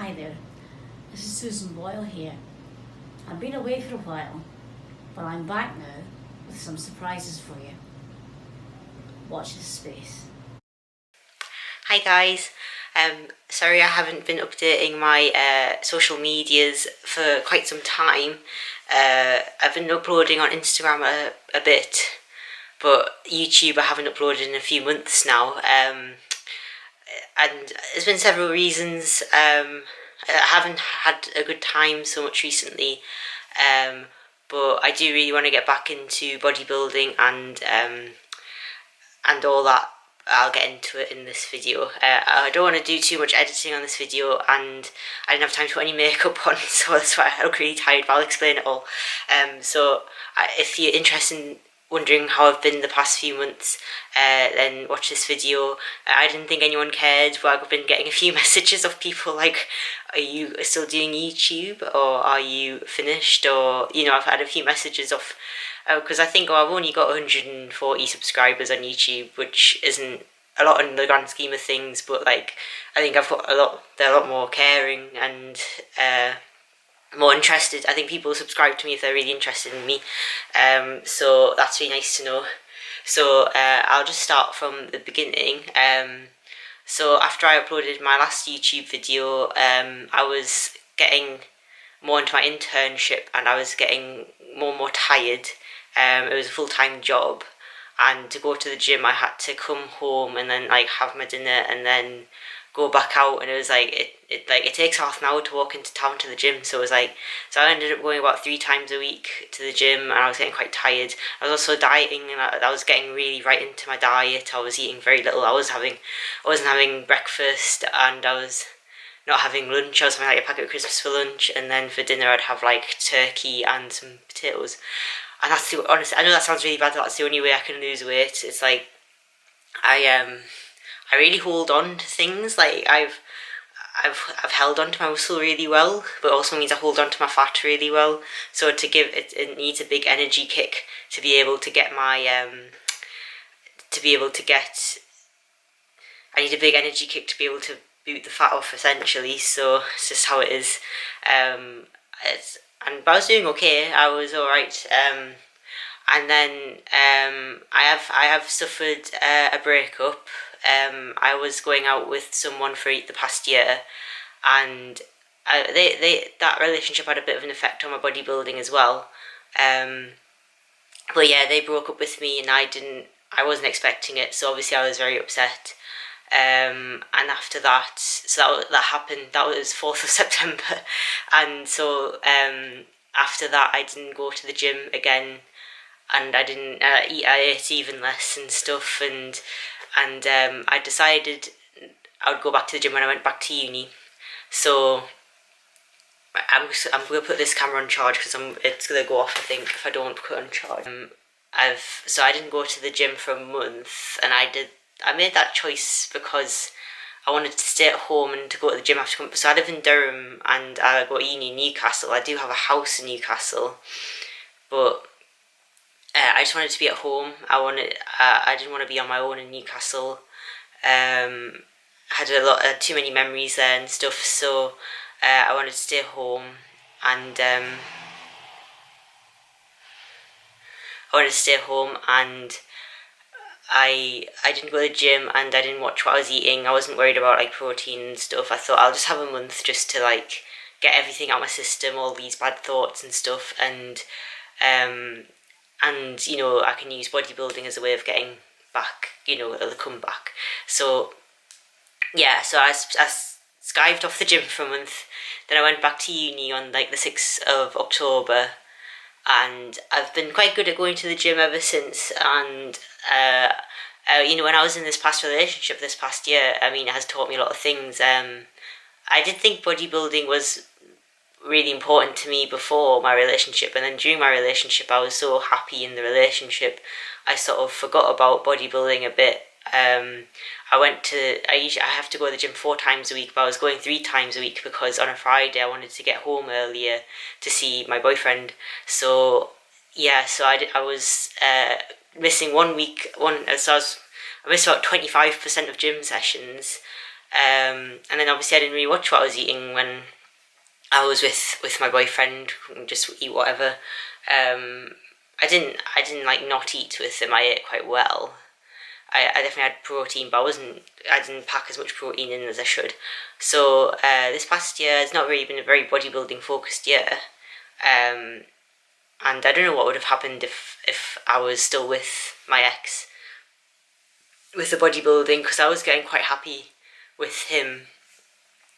Hi there, this is Susan Boyle here. I've been away for a while, but I'm back now with some surprises for you. Watch this space. Hi guys, sorry I haven't been updating my social medias for quite some time. I've been uploading on Instagram a bit, but YouTube I haven't uploaded in a few months now. And there's been several reasons. I haven't had a good time so much recently, but I do really want to get back into bodybuilding and all that. I'll get into it in this video. I don't want to do too much editing on this video, and I didn't have time to put any makeup on, so that's why I look really tired, but I'll explain it all. If you're interested in wondering how I've been the past few months, then watch this video. I didn't think anyone cared, but I've been getting a few messages of people like, are you still doing YouTube, or are you finished, or, I've had a few messages of, because I think I've only got 140 subscribers on YouTube, which isn't a lot in the grand scheme of things, but like, I think they're a lot more caring and more interested. I think people subscribe to me if they're really interested in me, so that's really nice to know. So I'll just start from the beginning. So after I uploaded my last YouTube video, I was getting more into my internship and I was getting more and more tired. It was a full-time job, and to go to the gym I had to come home and then like have my dinner and then go back out, and it was like it takes half an hour to walk into town to the gym, so I ended up going about 3 times a week to the gym, and I was getting quite tired. I was also dieting, and I was getting really right into my diet. I was eating very little. I wasn't having breakfast, and I was not having lunch. I was having like a packet of crisps for lunch, and then for dinner I'd have like turkey and some potatoes. And honestly, I know that sounds really bad, but that's the only way I can lose weight. It's like I really hold on to things. Like I've held on to my muscle really well, but also means I hold on to my fat really well. So it needs a big energy kick to be able to get my I need a big energy kick to be able to boot the fat off, essentially. So it's just how it is. But I was doing okay. I was all right. And then I have suffered a breakup. I was going out with someone for the past year, and that relationship had a bit of an effect on my bodybuilding as well. But yeah, they broke up with me, and I wasn't expecting it, so obviously I was very upset. And after that, so that happened. That was 4th of September, and so after that I didn't go to the gym again, and I didn't eat. I ate even less and stuff, and I decided I would go back to the gym when I went back to uni. So I'm gonna put this camera on charge because it's gonna go off, I think, if I don't put it on charge. So I didn't go to the gym for a month, and I made that choice because I wanted to stay at home and to go to the gym after. So I live in Durham and I go to uni in Newcastle. I do have a house in Newcastle, but I just wanted to be at home. I didn't want to be on my own in Newcastle. I had too many memories there and stuff, so I wanted to stay home, and I didn't go to the gym, and I didn't watch what I was eating. I wasn't worried about like protein and stuff. I thought I'll just have a month just to like get everything out of my system, all these bad thoughts and stuff, and I can use bodybuilding as a way of getting back, the comeback. So yeah, so I skived off the gym for a month. Then I went back to uni on like the 6th of October, and I've been quite good at going to the gym ever since. And when I was in this past relationship this past year, it has taught me a lot of things. I did think bodybuilding was really important to me before my relationship, and then during my relationship I was so happy in the relationship I sort of forgot about bodybuilding a bit. I have to go to the gym 4 times a week, but I was going 3 times a week because on a Friday I wanted to get home earlier to see my boyfriend. So yeah, so I was missing 1 week. I missed about 25% of gym sessions, And then obviously I didn't really watch what I was eating when I was with my boyfriend, just eat whatever. I didn't like not eat with him. I ate quite well. I definitely had protein, but I didn't pack as much protein in as I should. So this past year has not really been a very bodybuilding focused year. Um, and I don't know what would have happened if I was still with my ex with the bodybuilding, because I was getting quite happy with him.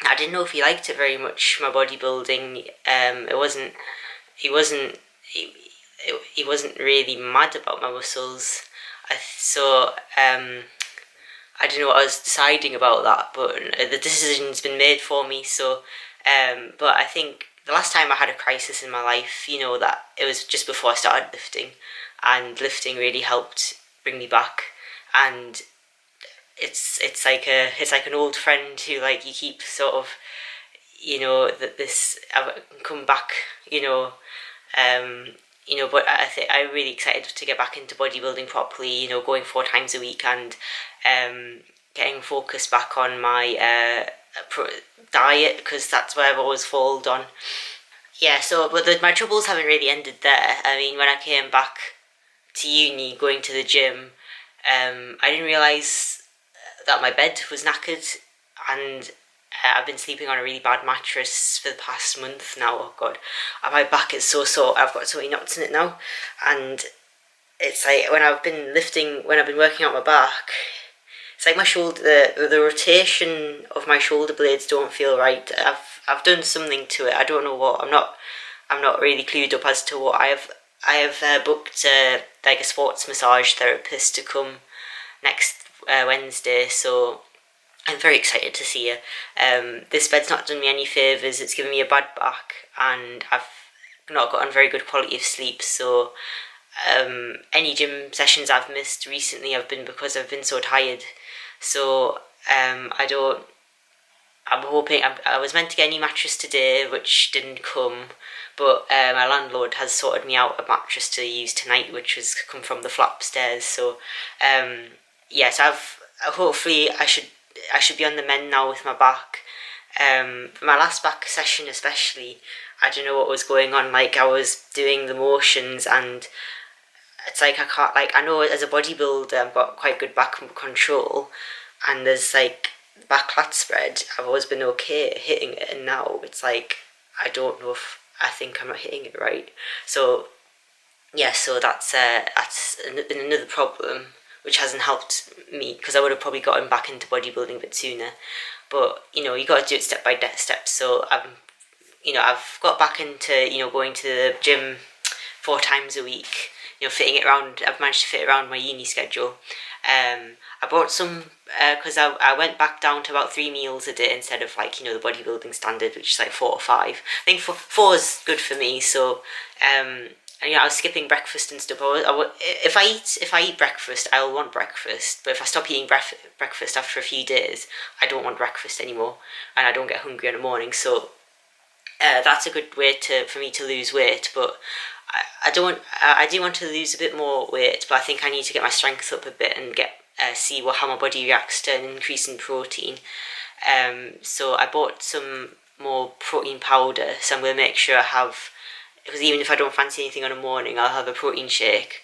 I didn't know if he liked it very much, my bodybuilding. It wasn't. He wasn't. He wasn't really mad about my muscles. I don't know what I was deciding about that, but the decision's been made for me. So, but I think the last time I had a crisis in my life, that it was just before I started lifting, and lifting really helped bring me back. And it's like an old friend who, like, you keep sort of, that this I've come back, but I'm really excited to get back into bodybuilding properly, going 4 times a week, and getting focused back on my diet, because that's what I've always fallen on. Yeah, so, but my troubles haven't really ended there. I mean, when I came back to uni, going to the gym, I didn't realise that my bed was knackered, and I've been sleeping on a really bad mattress for the past month now. Oh god, my back is so sore. I've got so many knots in it now, and it's like when I've been working out my back, it's like my shoulder, the rotation of my shoulder blades don't feel right. I've done something to it. I don't know what. I'm not really clued up as to what I have booked like a sports massage therapist to come next Wednesday, so I'm very excited to see her. This bed's not done me any favours. It's given me a bad back, and I've not gotten very good quality of sleep. So any gym sessions I've missed recently have been because I've been so tired. So I'm hoping. I was meant to get a new mattress today, which didn't come, but my landlord has sorted me out a mattress to use tonight, which has come from the flat upstairs. So yes, hopefully I should be on the mend now with my back. My last back session especially, I don't know what was going on. Like, I was doing the motions, and it's like I can't, like, I know as a bodybuilder I've got quite good back control, and there's like back lat spread, I've always been okay at hitting it, and now it's like I don't know if I think I'm not hitting it right. So yeah, so that's been another problem, which hasn't helped me, because I would have probably gotten back into bodybuilding a bit sooner. But you got to do it step by step. So I've got back into going to the gym 4 times a week. Fitting it around. I've managed to fit it around my uni schedule. I bought some because I went back down to about 3 meals a day instead of, like, the bodybuilding standard, which is like 4 or 5. I think four is good for me. So and, I was skipping breakfast and stuff. If I eat breakfast, I'll want breakfast. But if I stop eating breakfast after a few days, I don't want breakfast anymore, and I don't get hungry in the morning. So that's a good way for me to lose weight. But I do want to lose a bit more weight, but I think I need to get my strength up a bit and see how my body reacts to an increase in protein. So I bought some more protein powder. So I'm going to make sure I have, because even if I don't fancy anything on a morning, I'll have a protein shake.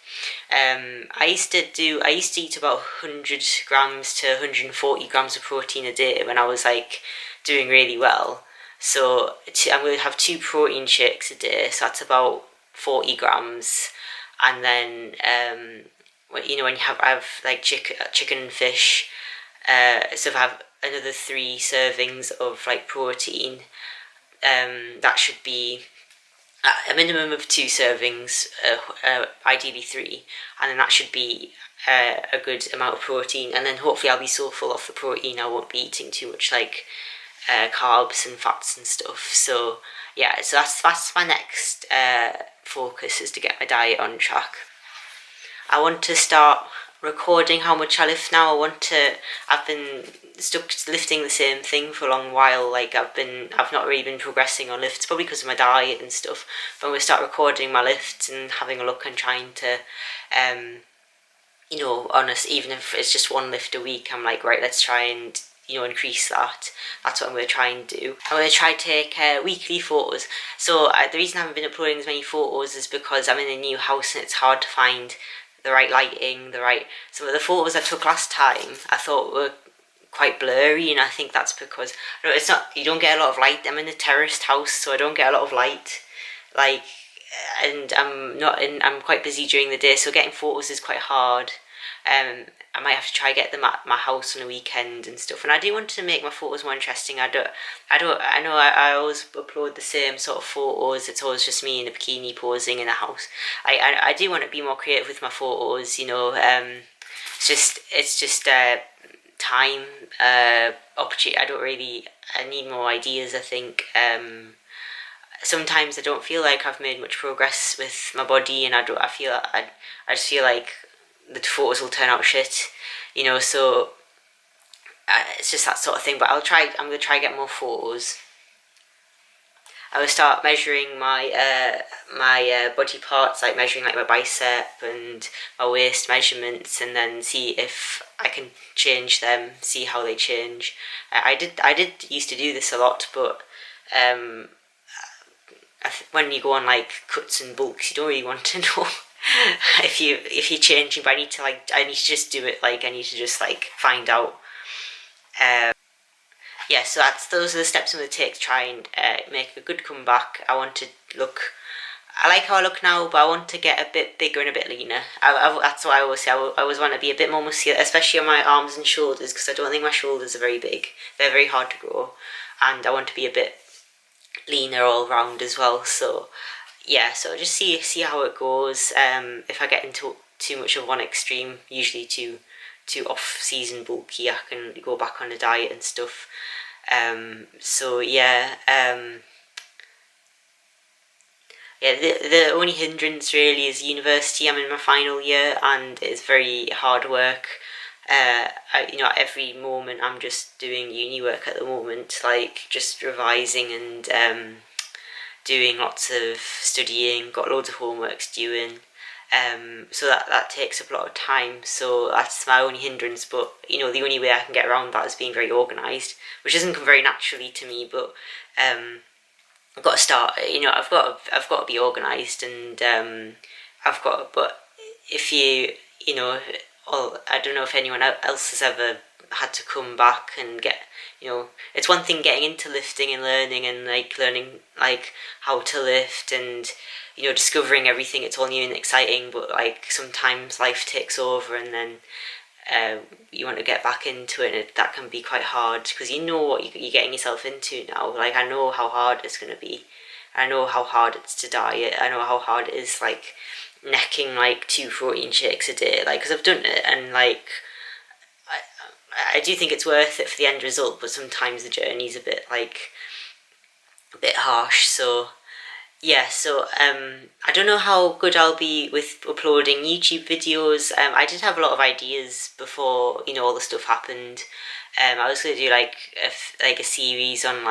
I used to eat about 100 grams to 140 grams of protein a day when I was, like, doing really well. So I'm going to have 2 protein shakes a day. So that's about 40 grams, and then when you have like chicken and fish, so if I have another 3 servings of, like, protein, that should be a minimum of 2 servings, ideally 3, and then that should be a good amount of protein. And then hopefully I'll be so full off the protein I won't be eating too much, like, carbs and fats and stuff. So yeah, so that's my next focus, is to get my diet on track. I want to start recording how much I lift now. I've been stuck lifting the same thing for a long while. Like, I've not really been progressing on lifts, probably because of my diet and stuff. But I'm going to start recording my lifts and having a look and trying to, honest, even if it's just 1 lift a week, I'm like, right, let's try and, increase that. That's what I'm going to try and do. I'm going to try to take weekly photos. So the reason I haven't been uploading as many photos is because I'm in a new house and it's hard to find the right lighting, some of the photos I took last time I thought were quite blurry, and I think that's because you don't get a lot of light. I'm in a terraced house, so I don't get a lot of light, and I'm quite busy during the day, so getting photos is quite hard. I might have to try get them at my house on a weekend and stuff. And I do want to make my photos more interesting. I know I always upload the same sort of photos. It's always just me in a bikini posing in a house. I do want to be more creative with my photos. It's just time, opportunity. I need more ideas, I think. Sometimes I don't feel like I've made much progress with my body, and I just feel like the photos will turn out shit, so it's just that sort of thing. But I'm going to try get more photos. I will start measuring my body parts, like measuring like my bicep and my waist measurements, and then see if I can change them, see how they change. I did used to do this a lot, but when you go on like cuts and bulks, you don't really want to know if you're changing. But I need to just do it. I need to just find out. Yeah, so those are the steps I'm going to take to try and make a good comeback. I like how I look now, but I want to get a bit bigger and a bit leaner. That's what I always say. I always want to be a bit more muscular, especially on my arms and shoulders, because I don't think my shoulders are very big. They're very hard to grow, and I want to be a bit leaner all round as well. So yeah, so just see how it goes. If I get into too much of one extreme, usually too off-season bulky, I can go back on a diet and stuff. So yeah, the only hindrance really is university. I'm in my final year, and it's very hard work. At every moment I'm just doing uni work at the moment, just revising and doing lots of studying, got loads of homeworks doing. So that takes up a lot of time, so that's my only hindrance. But the only way I can get around that is being very organised, which doesn't come very naturally to me. But I've got to start. I've got to be organised, and But if I don't know if anyone else has ever had to come back and get. It's one thing getting into lifting and learning how to lift and discovering everything. It's all new and exciting, but sometimes life takes over, and then you want to get back into it, and that can be quite hard because you know what you're getting yourself into now. I know how hard it's going to be. I know how hard it's to diet. I know how hard it is necking 2 protein shakes a day, because I've done it, and I do think it's worth it for the end result, but sometimes the journey's a bit harsh. So yeah, so I don't know how good I'll be with uploading YouTube videos. I did have a lot of ideas before all the stuff happened. I was going to do a series on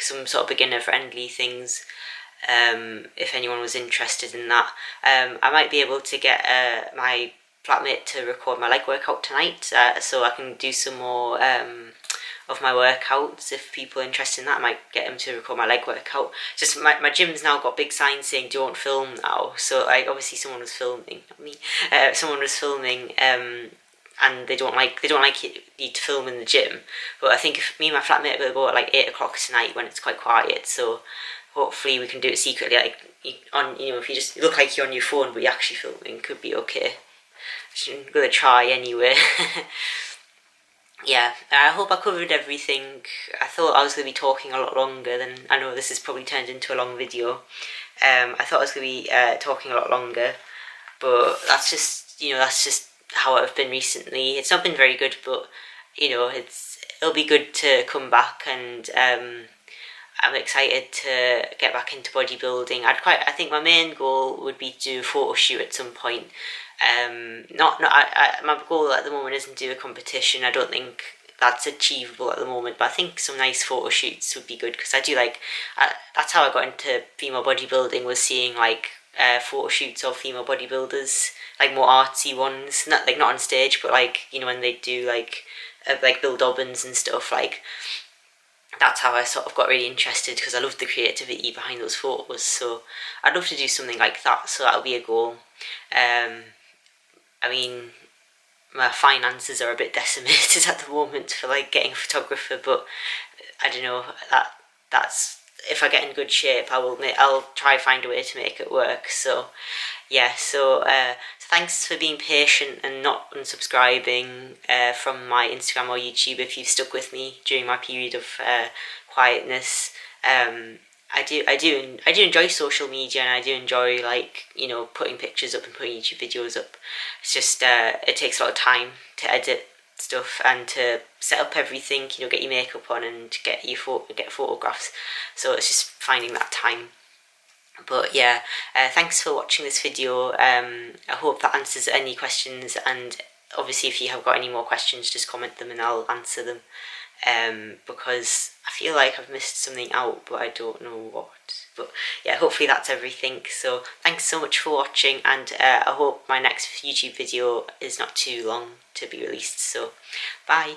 some sort of beginner friendly things. If anyone was interested in that, I might be able to get my flatmate to record my leg workout tonight, so I can do some more of my workouts. If people are interested in that, I might get him to record my leg workout. Just my gym's now got big signs saying don't film now, so obviously someone was filming, not me. Someone was filming, and they don't like you to film in the gym. But I think if me and my flatmate will go at 8 o'clock tonight when it's quite quiet, so hopefully we can do it secretly. If you just look like you're on your phone but you're actually filming, could be okay. I'm gonna try anyway. Yeah, I hope I covered everything. I thought I was going to be talking a lot longer than. I know this has probably turned into a long video. I thought I was going to be talking a lot longer, but that's just how I've been recently. It's not been very good, but it'll be good to come back, and I'm excited to get back into bodybuilding. I think my main goal would be to do a photo shoot at some point. My goal at the moment isn't to do a competition. I don't think that's achievable at the moment, but I think some nice photo shoots would be good, because I do that's how I got into female bodybuilding, was seeing photo shoots of female bodybuilders, more artsy ones, not on stage, but when they do like Bill Dobbins and stuff. Like, that's how I sort of got really interested, because I loved the creativity behind those photos. So I'd love to do something like that. So that'll be a goal. I mean, my finances are a bit decimated at the moment for like getting a photographer, but I don't know, that's if I get in good shape, I'll try find a way to make it work. So yeah, so thanks for being patient and not unsubscribing from my Instagram or YouTube if you've stuck with me during my period of quietness. I do enjoy social media, and I do enjoy, like, putting pictures up and putting YouTube videos up. It's just it takes a lot of time to edit stuff and to set up everything, get your makeup on and get photographs. So it's just finding that time. But yeah, thanks for watching this video. I hope that answers any questions, and obviously if you have got any more questions, just comment them and I'll answer them. Because I feel like I've missed something out, but I don't know what. But yeah, hopefully that's everything. So thanks so much for watching, and I hope my next YouTube video is not too long to be released. So bye.